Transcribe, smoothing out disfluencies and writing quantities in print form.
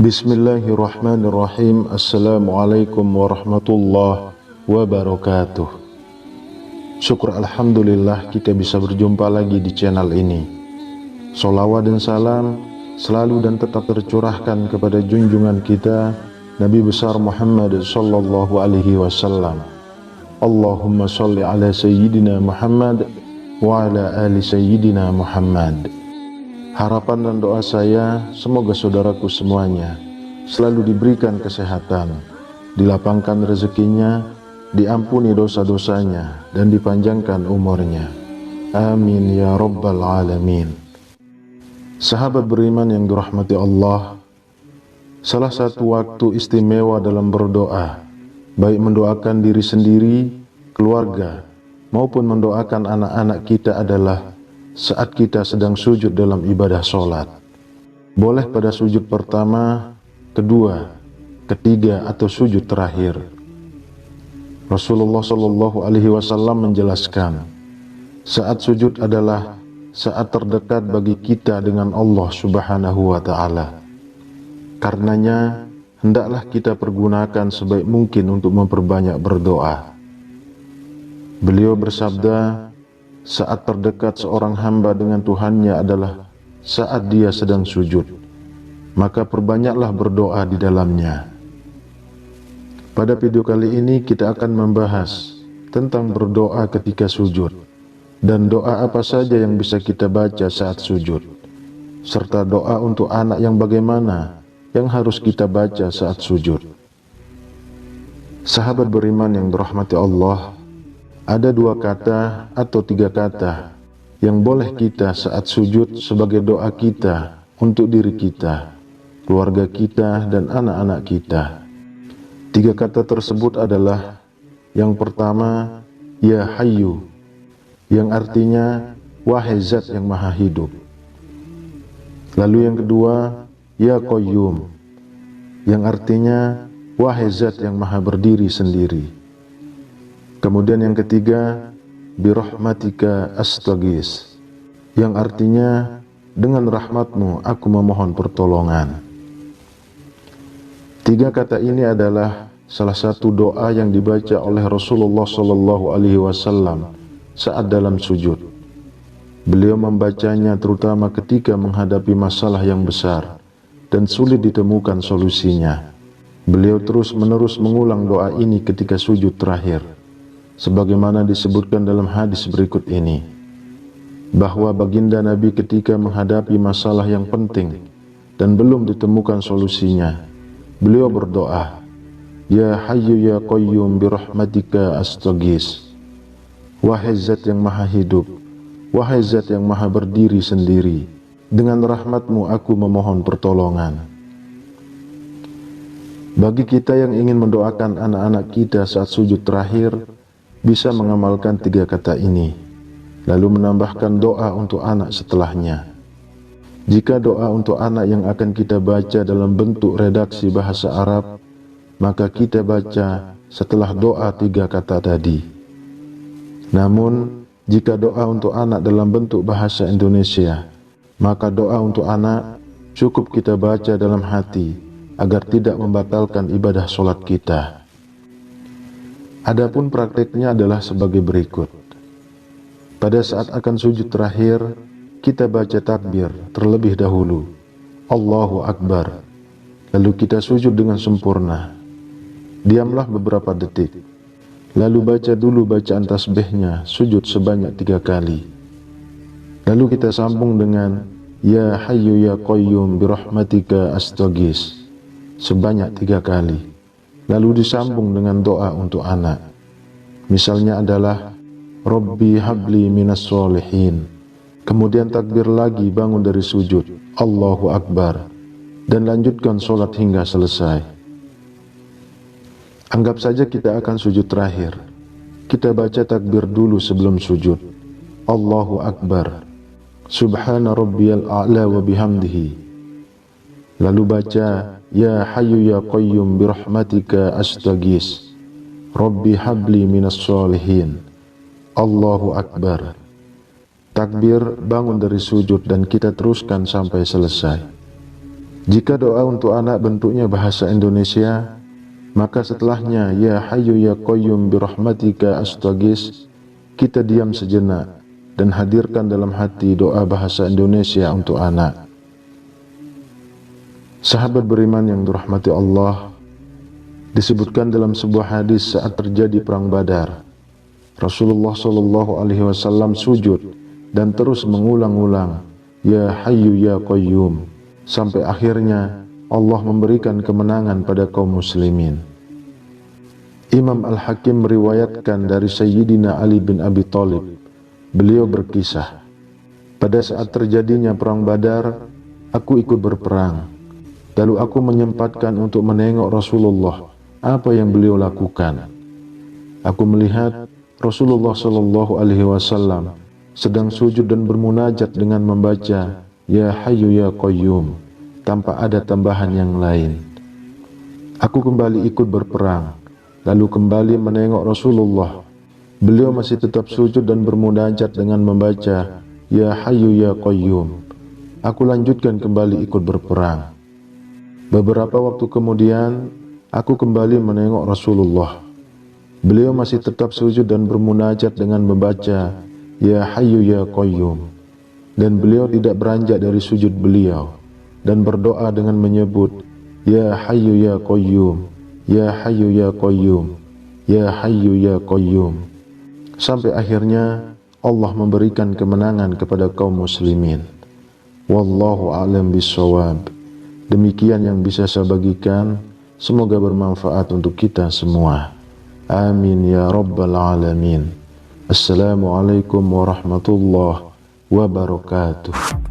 Bismillahirrahmanirrahim. Assalamualaikum warahmatullahi wabarakatuh. Syukur alhamdulillah kita bisa berjumpa lagi di channel ini. Sholawat dan salam selalu dan tetap tercurahkan kepada junjungan kita Nabi besar Muhammad sallallahu alaihi wasallam. Allahumma sholli ala sayyidina Muhammad wa ala ali sayyidina Muhammad. Harapan dan doa saya, semoga saudaraku semuanya selalu diberikan kesehatan, dilapangkan rezekinya, diampuni dosa-dosanya, dan dipanjangkan umurnya. Amin ya rabbal alamin. Sahabat beriman yang dirahmati Allah, salah satu waktu istimewa dalam berdoa, baik mendoakan diri sendiri, keluarga, maupun mendoakan anak-anak kita adalah saat kita sedang sujud dalam ibadah sholat. Boleh pada sujud pertama, kedua, ketiga, atau sujud terakhir. Rasulullah Shallallahu Alaihi Wasallam menjelaskan, saat sujud adalah saat terdekat bagi kita dengan Allah Subhanahu Wa Taala. Karenanya, hendaklah kita pergunakan sebaik mungkin untuk memperbanyak berdoa. Beliau bersabda, saat terdekat seorang hamba dengan Tuhannya adalah saat dia sedang sujud, maka perbanyaklah berdoa di dalamnya. Pada video kali ini kita akan membahas tentang berdoa ketika sujud, dan doa apa saja yang bisa kita baca saat sujud, serta doa untuk anak yang bagaimana yang harus kita baca saat sujud. Sahabat beriman yang dirahmati Allah, ada dua kata atau tiga kata yang boleh kita saat sujud sebagai doa kita untuk diri kita, keluarga kita, dan anak-anak kita. Tiga kata tersebut adalah, yang pertama, Ya Hayyu, yang artinya wahai Zat yang maha hidup. Lalu yang kedua, Ya Qayyum, yang artinya wahai Zat yang maha berdiri sendiri. Kemudian yang ketiga, birahmatika astaghis, yang artinya dengan rahmatmu aku memohon pertolongan. Tiga kata ini adalah salah satu doa yang dibaca oleh Rasulullah Shallallahu Alaihi Wasallam saat dalam sujud. Beliau membacanya terutama ketika menghadapi masalah yang besar dan sulit ditemukan solusinya. Beliau terus-menerus mengulang doa ini ketika sujud terakhir, sebagaimana disebutkan dalam hadis berikut ini, bahwa baginda Nabi ketika menghadapi masalah yang penting dan belum ditemukan solusinya, beliau berdoa, Ya Hayyu Ya Qayyum birahmatika astaghis, wahai Zat yang maha hidup, wahai Zat yang maha berdiri sendiri, dengan rahmatmu aku memohon pertolongan. Bagi kita yang ingin mendoakan anak-anak kita saat sujud terakhir, bisa mengamalkan tiga kata ini, lalu menambahkan doa untuk anak setelahnya. Jika doa untuk anak yang akan kita baca dalam bentuk redaksi bahasa Arab, maka kita baca setelah doa tiga kata tadi. Namun, jika doa untuk anak dalam bentuk bahasa Indonesia, maka doa untuk anak cukup kita baca dalam hati agar tidak membatalkan ibadah sholat kita. Adapun prakteknya adalah sebagai berikut. Pada saat akan sujud terakhir, kita baca takbir terlebih dahulu, Allahu Akbar. Lalu kita sujud dengan sempurna. Diamlah beberapa detik. Lalu baca dulu bacaan tasbihnya, sujud sebanyak 3 kali. Lalu kita sambung dengan Ya Hayyu Ya Qayyum birahmatika astaghis sebanyak 3 kali. Lalu disambung dengan doa untuk anak. Misalnya adalah Rabbi habli minas sholihin. Kemudian takbir lagi bangun dari sujud, Allahu Akbar, dan lanjutkan sholat hingga selesai. Anggap saja kita akan sujud terakhir. Kita baca takbir dulu sebelum sujud, Allahu Akbar, Subhana rabbiyal a'la wa bihamdihi. Lalu baca Ya Hayyu Ya Qayyum birahmatika astaghis, Rabbi habli minas sholihin, Allahu Akbar. Takbir, bangun dari sujud, dan kita teruskan sampai selesai. Jika doa untuk anak bentuknya bahasa Indonesia, maka setelahnya ya Hayyu ya Qayyum birahmatika astaghis, kita diam sejenak dan hadirkan dalam hati doa bahasa Indonesia untuk anak. Sahabat beriman yang dirahmati Allah, disebutkan dalam sebuah hadis saat terjadi perang Badar, Rasulullah SAW sujud dan terus mengulang-ulang ya Hayyu ya Qayyum, sampai akhirnya Allah memberikan kemenangan pada kaum muslimin. Imam Al-Hakim meriwayatkan dari Sayyidina Ali bin Abi Thalib, beliau berkisah, pada saat terjadinya perang Badar, aku ikut berperang. Lalu aku menyempatkan untuk menengok Rasulullah, apa yang beliau lakukan. Aku melihat Rasulullah SAW sedang sujud dan bermunajat dengan membaca ya Hayyu ya Qayyum tanpa ada tambahan yang lain. Aku kembali ikut berperang, lalu kembali menengok Rasulullah. Beliau masih tetap sujud dan bermunajat dengan membaca ya Hayyu ya Qayyum. Aku lanjutkan kembali ikut berperang. Beberapa waktu kemudian, aku kembali menengok Rasulullah. Beliau masih tetap sujud dan bermunajat dengan membaca ya Hayyu ya Qayyum, dan beliau tidak beranjak dari sujud beliau dan berdoa dengan menyebut ya Hayyu ya Qayyum, ya Hayyu ya Qayyum, ya Hayyu ya Qayyum, sampai akhirnya Allah memberikan kemenangan kepada kaum muslimin. Wallahu a'lam bishawab. Demikian yang bisa saya bagikan, semoga bermanfaat untuk kita semua. Amin ya rabbal alamin. Assalamualaikum warahmatullahi wabarakatuh.